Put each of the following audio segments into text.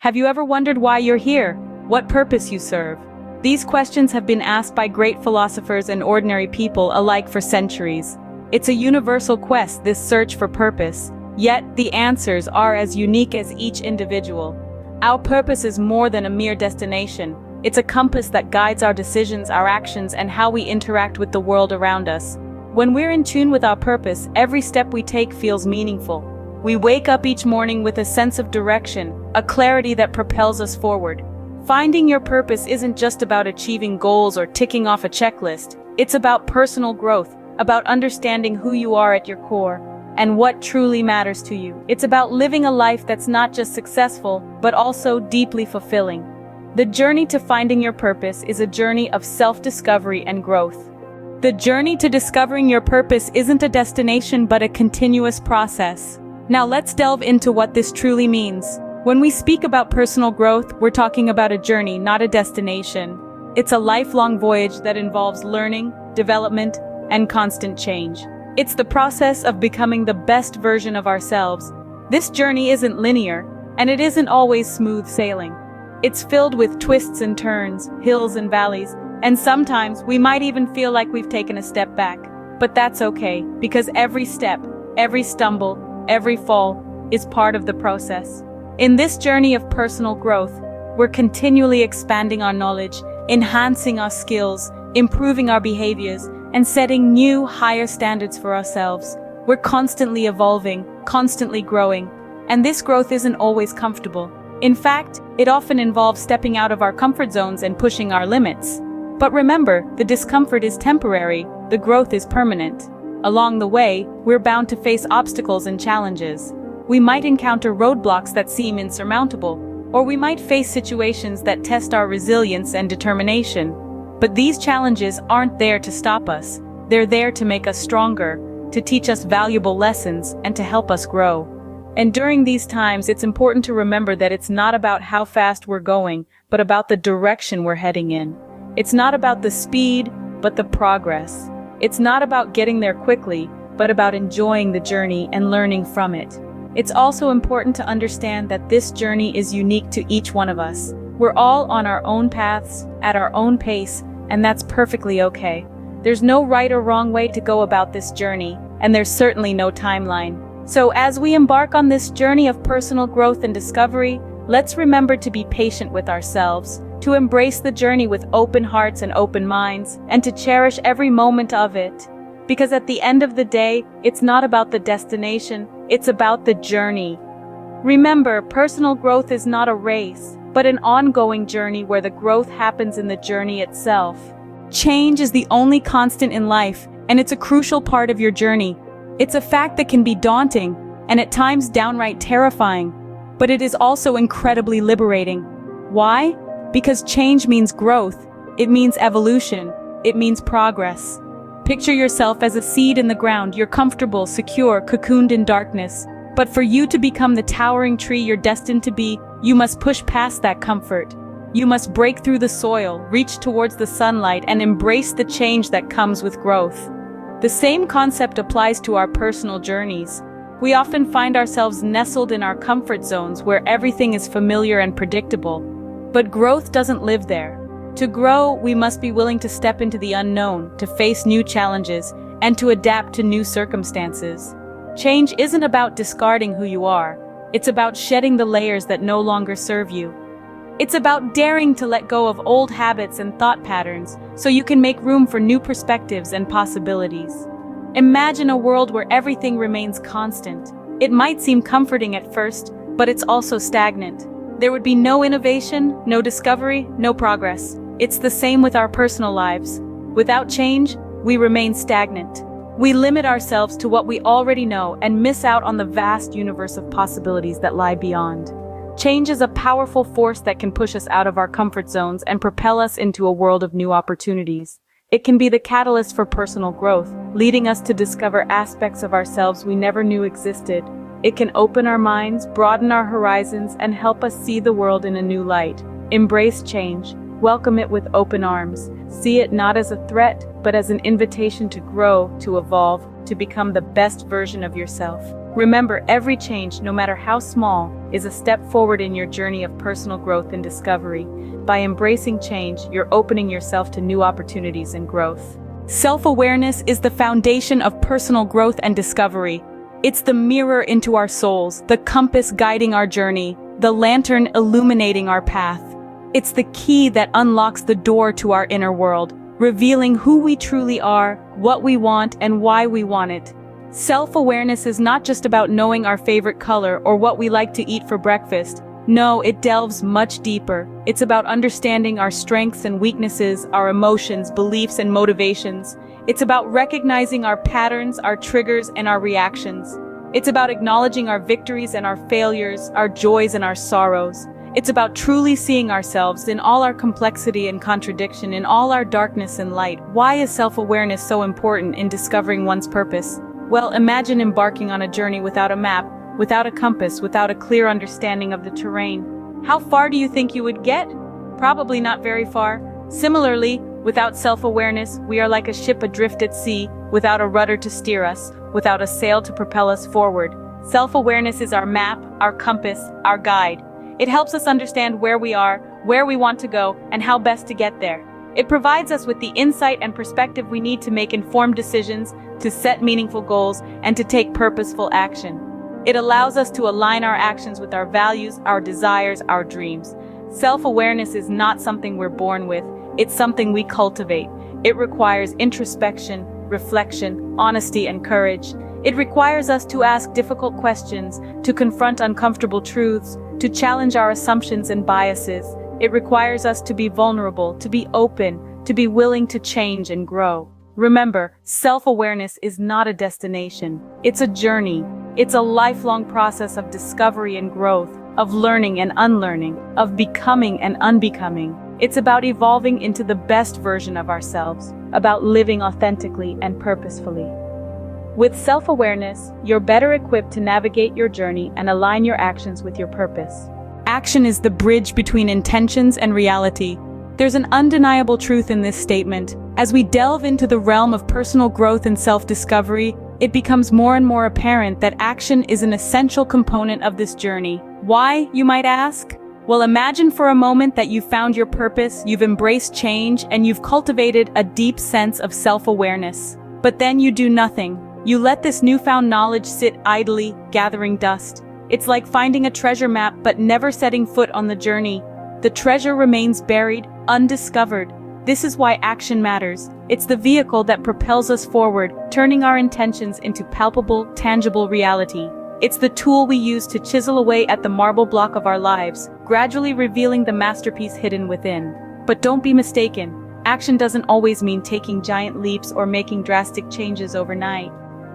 Have you ever wondered why you're here? What purpose you serve? These questions have been asked by great philosophers and ordinary people alike for centuries. It's a universal quest, this search for purpose, yet the answers are as unique as each individual. Our purpose is more than a mere destination. It's a compass that guides our decisions, our actions, and how we interact with the world around us. When we're in tune with our purpose, every step we take feels meaningful. We wake up each morning with a sense of direction, a clarity that propels us forward. Finding your purpose isn't just about achieving goals or ticking off a checklist. It's about personal growth, about understanding who you are at your core, and what truly matters to you. It's about living a life that's not just successful, but also deeply fulfilling. The journey to finding your purpose is a journey of self-discovery and growth. The journey to discovering your purpose isn't a destination but a continuous process. Now let's delve into what this truly means. When we speak about personal growth, we're talking about a journey, not a destination. It's a lifelong voyage that involves learning, development, and constant change. It's the process of becoming the best version of ourselves. This journey isn't linear, and it isn't always smooth sailing. It's filled with twists and turns, hills and valleys, and sometimes we might even feel like we've taken a step back. But that's okay, because every step, every stumble, every fall is part of the process. In this journey of personal growth, we're continually expanding our knowledge, enhancing our skills, improving our behaviors, and setting new, higher standards for ourselves. We're constantly evolving, constantly growing, and this growth isn't always comfortable. In fact, it often involves stepping out of our comfort zones and pushing our limits. But remember, the discomfort is temporary, the growth is permanent. Along the way, we're bound to face obstacles and challenges. We might encounter roadblocks that seem insurmountable, or we might face situations that test our resilience and determination. But these challenges aren't there to stop us. They're there to make us stronger, to teach us valuable lessons, and to help us grow. And during these times, it's important to remember that it's not about how fast we're going, but about the direction we're heading in. It's not about the speed, but the progress. It's not about getting there quickly, but about enjoying the journey and learning from it. It's also important to understand that this journey is unique to each one of us. We're all on our own paths, at our own pace, and that's perfectly okay. There's no right or wrong way to go about this journey, and there's certainly no timeline. So as we embark on this journey of personal growth and discovery, let's remember to be patient with ourselves, to embrace the journey with open hearts and open minds, and to cherish every moment of it. Because at the end of the day, it's not about the destination, it's about the journey. Remember, personal growth is not a race, but an ongoing journey where the growth happens in the journey itself. Change is the only constant in life, and it's a crucial part of your journey. It's a fact that can be daunting, and at times downright terrifying, but it is also incredibly liberating. Why? Because change means growth, it means evolution, it means progress. Picture yourself as a seed in the ground. You're comfortable, secure, cocooned in darkness. But for you to become the towering tree you're destined to be, you must push past that comfort. You must break through the soil, reach towards the sunlight, and embrace the change that comes with growth. The same concept applies to our personal journeys. We often find ourselves nestled in our comfort zones where everything is familiar and predictable. But growth doesn't live there. To grow, we must be willing to step into the unknown, to face new challenges, and to adapt to new circumstances. Change isn't about discarding who you are. It's about shedding the layers that no longer serve you. It's about daring to let go of old habits and thought patterns so you can make room for new perspectives and possibilities. Imagine a world where everything remains constant. It might seem comforting at first, but it's also stagnant. There would be no innovation, no discovery, no progress. It's the same with our personal lives. Without change, we remain stagnant. We limit ourselves to what we already know and miss out on the vast universe of possibilities that lie beyond. Change is a powerful force that can push us out of our comfort zones and propel us into a world of new opportunities. It can be the catalyst for personal growth, leading us to discover aspects of ourselves we never knew existed. It can open our minds, broaden our horizons, and help us see the world in a new light. Embrace change. Welcome it with open arms. See it not as a threat, but as an invitation to grow, to evolve, to become the best version of yourself. Remember, every change, no matter how small, is a step forward in your journey of personal growth and discovery. By embracing change, you're opening yourself to new opportunities and growth. Self-awareness is the foundation of personal growth and discovery. It's the mirror into our souls, the compass guiding our journey, the lantern illuminating our path. It's the key that unlocks the door to our inner world, revealing who we truly are, what we want, and why we want it. Self-awareness is not just about knowing our favorite color or what we like to eat for breakfast. No, it delves much deeper. It's about understanding our strengths and weaknesses, our emotions, beliefs, and motivations. It's about recognizing our patterns, our triggers, and our reactions. It's about acknowledging our victories and our failures, our joys and our sorrows. It's about truly seeing ourselves in all our complexity and contradiction, in all our darkness and light. Why is self-awareness so important in discovering one's purpose? Well, imagine embarking on a journey without a map, without a compass, without a clear understanding of the terrain. How far do you think you would get? Probably not very far. Similarly, without self-awareness, we are like a ship adrift at sea, without a rudder to steer us, without a sail to propel us forward. Self-awareness is our map, our compass, our guide. It helps us understand where we are, where we want to go, and how best to get there. It provides us with the insight and perspective we need to make informed decisions, to set meaningful goals, and to take purposeful action. It allows us to align our actions with our values, our desires, our dreams. Self-awareness is not something we're born with, it's something we cultivate. It requires introspection, reflection, honesty, and courage. It requires us to ask difficult questions, to confront uncomfortable truths, to challenge our assumptions and biases. It requires us to be vulnerable, to be open, to be willing to change and grow. Remember, self-awareness is not a destination. It's a journey. It's a lifelong process of discovery and growth, of learning and unlearning, of becoming and unbecoming. It's about evolving into the best version of ourselves, about living authentically and purposefully. With self-awareness, you're better equipped to navigate your journey and align your actions with your purpose. Action is the bridge between intentions and reality. There's an undeniable truth in this statement. As we delve into the realm of personal growth and self-discovery, it becomes more and more apparent that action is an essential component of this journey. Why, you might ask? Well, imagine for a moment that you've found your purpose, you've embraced change, and you've cultivated a deep sense of self-awareness. But then you do nothing. You let this newfound knowledge sit idly, gathering dust. It's like finding a treasure map but never setting foot on the journey. The treasure remains buried, undiscovered. This is why action matters. It's the vehicle that propels us forward, turning our intentions into palpable, tangible reality. It's the tool we use to chisel away at the marble block of our lives, gradually revealing the masterpiece hidden within. But don't be mistaken. Action doesn't always mean taking giant leaps or making drastic changes overnight.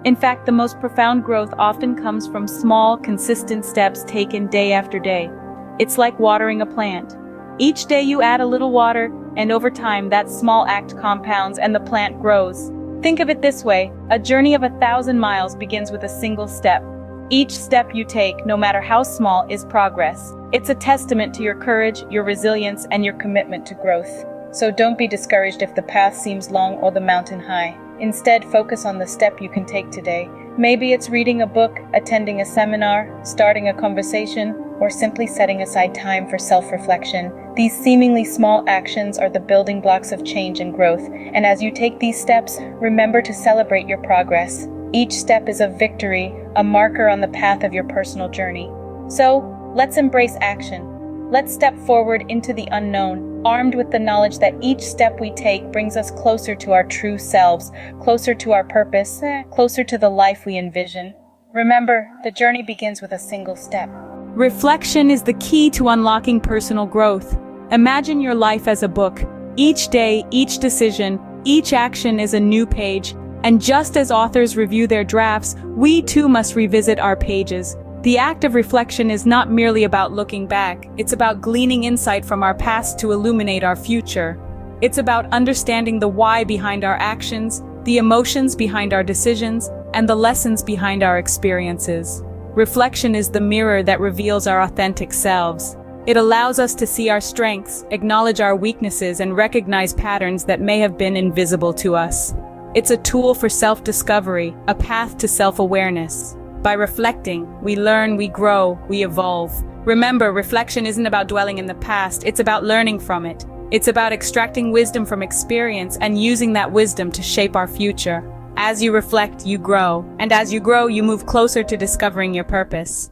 In fact, the most profound growth often comes from small, consistent steps taken day after day. It's like watering a plant. Each day you add a little water, and over time that small act compounds and the plant grows. Think of it this way, a journey of 1,000 miles begins with a single step. Each step you take, no matter how small, is progress. It's a testament to your courage, your resilience, and your commitment to growth. So don't be discouraged if the path seems long or the mountain high. Instead, focus on the step you can take today. Maybe it's reading a book, attending a seminar, starting a conversation, or simply setting aside time for self-reflection. These seemingly small actions are the building blocks of change and growth, and as you take these steps, remember to celebrate your progress. Each step is a victory, a marker on the path of your personal journey. So, let's embrace action. Let's step forward into the unknown, armed with the knowledge that each step we take brings us closer to our true selves, closer to our purpose, closer to the life we envision. Remember, the journey begins with a single step. Reflection is the key to unlocking personal growth. Imagine your life as a book. Each day, each decision, each action is a new page, and just as authors review their drafts, we too must revisit our pages. The act of reflection is not merely about looking back, it's about gleaning insight from our past to illuminate our future. It's about understanding the why behind our actions, the emotions behind our decisions, and the lessons behind our experiences. Reflection is the mirror that reveals our authentic selves. It allows us to see our strengths, acknowledge our weaknesses, and recognize patterns that may have been invisible to us. It's a tool for self-discovery, a path to self-awareness. By reflecting, we learn, we grow, we evolve. Remember, reflection isn't about dwelling in the past, it's about learning from it. It's about extracting wisdom from experience and using that wisdom to shape our future. As you reflect, you grow. And as you grow, you move closer to discovering your purpose.